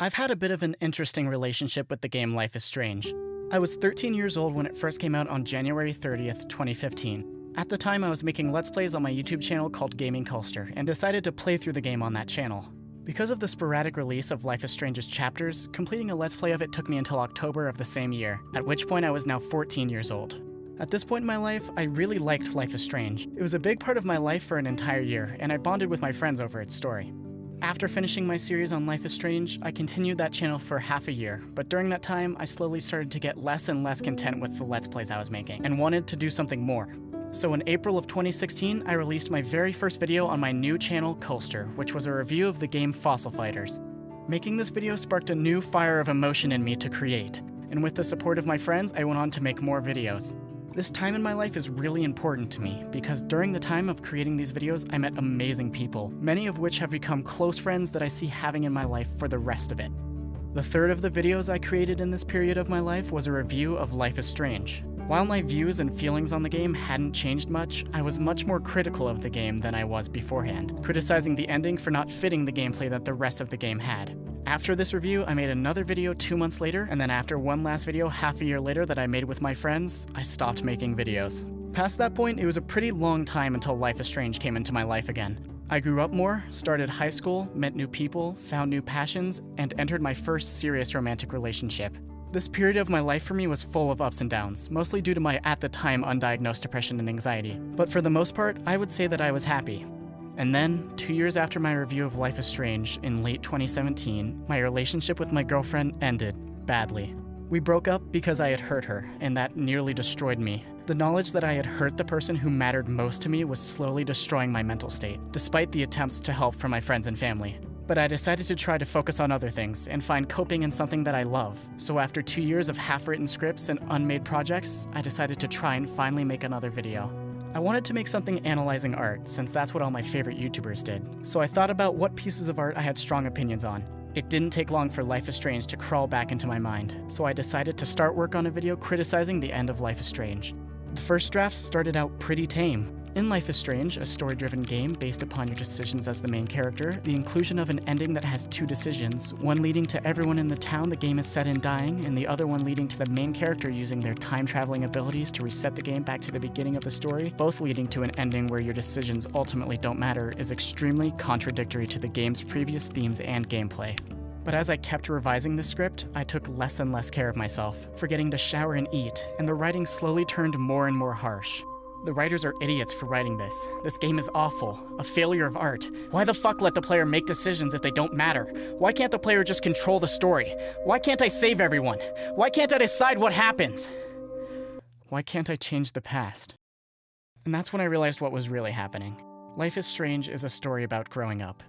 I've had a bit of an interesting relationship with the game Life is Strange. I was 13 years old when it first came out on January 30th, 2015. At the time, I was making Let's Plays on my YouTube channel called Gaming Culster, and decided to play through the game on that channel. Because of the sporadic release of Life is Strange's chapters, completing a Let's Play of it took me until October of the same year, at which point I was now 14 years old. At this point in my life, I really liked Life is Strange. It was a big part of my life for an entire year, and I bonded with my friends over its story. After finishing my series on Life is Strange, I continued that channel for half a year, but during that time, I slowly started to get less and less content with the Let's Plays I was making, and wanted to do something more. So in April of 2016, I released my very first video on my new channel, Culster, which was a review of the game Fossil Fighters. Making this video sparked a new fire of emotion in me to create, and with the support of my friends, I went on to make more videos. This time in my life is really important to me because during the time of creating these videos, I met amazing people, many of which have become close friends that I see having in my life for the rest of it. The third of the videos I created in this period of my life was a review of Life is Strange. While my views and feelings on the game hadn't changed much, I was much more critical of the game than I was beforehand, criticizing the ending for not fitting the gameplay that the rest of the game had. After this review, I made another video 2 months later, and then after one last video half a year later that I made with my friends, I stopped making videos. Past that point, it was a pretty long time until Life is Strange came into my life again. I grew up more, started high school, met new people, found new passions, and entered my first serious romantic relationship. This period of my life for me was full of ups and downs, mostly due to my at the time undiagnosed depression and anxiety. But for the most part, I would say that I was happy. And then, 2 years after my review of Life is Strange, in late 2017, my relationship with my girlfriend ended badly. We broke up because I had hurt her, and that nearly destroyed me. The knowledge that I had hurt the person who mattered most to me was slowly destroying my mental state, despite the attempts to help from my friends and family. But I decided to try to focus on other things and find coping in something that I love. So after 2 years of half-written scripts and unmade projects, I decided to try and finally make another video. I wanted to make something analyzing art, since that's what all my favorite YouTubers did. So I thought about what pieces of art I had strong opinions on. It didn't take long for Life is Strange to crawl back into my mind, so I decided to start work on a video criticizing the end of Life is Strange. The first draft started out pretty tame. In Life is Strange, a story-driven game based upon your decisions as the main character, the inclusion of an ending that has two decisions, one leading to everyone in the town the game is set in dying, and the other one leading to the main character using their time-traveling abilities to reset the game back to the beginning of the story, both leading to an ending where your decisions ultimately don't matter, is extremely contradictory to the game's previous themes and gameplay. But as I kept revising the script, I took less and less care of myself, forgetting to shower and eat, and the writing slowly turned more and more harsh. The writers are idiots for writing this. This game is awful, a failure of art. Why the fuck let the player make decisions if they don't matter? Why can't the player just control the story? Why can't I save everyone? Why can't I decide what happens? Why can't I change the past? And that's when I realized what was really happening. Life is Strange is a story about growing up.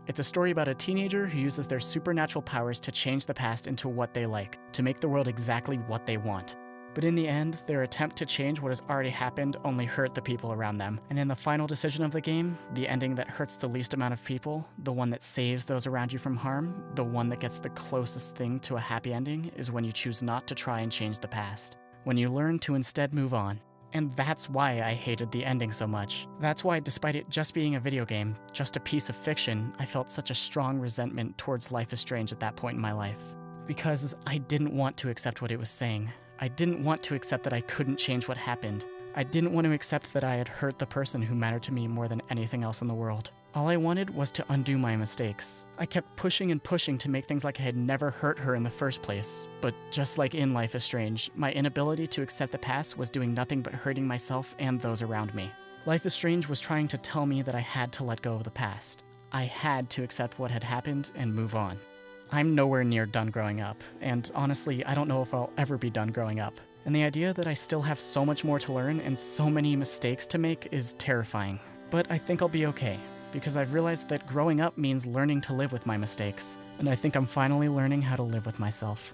It's a story about a teenager who uses their supernatural powers to change the past into what they like, to make the world exactly what they want. But in the end, their attempt to change what has already happened only hurt the people around them. And in the final decision of the game, the ending that hurts the least amount of people, the one that saves those around you from harm, the one that gets the closest thing to a happy ending, is when you choose not to try and change the past. When you learn to instead move on. And that's why I hated the ending so much. That's why, despite it just being a video game, just a piece of fiction, I felt such a strong resentment towards Life is Strange at that point in my life. Because I didn't want to accept what it was saying. I didn't want to accept that I couldn't change what happened. I didn't want to accept that I had hurt the person who mattered to me more than anything else in the world. All I wanted was to undo my mistakes. I kept pushing and pushing to make things like I had never hurt her in the first place. But just like in Life is Strange, my inability to accept the past was doing nothing but hurting myself and those around me. Life is Strange was trying to tell me that I had to let go of the past. I had to accept what had happened and move on. I'm nowhere near done growing up, and honestly, I don't know if I'll ever be done growing up. And the idea that I still have so much more to learn and so many mistakes to make is terrifying. But I think I'll be okay, because I've realized that growing up means learning to live with my mistakes, and I think I'm finally learning how to live with myself.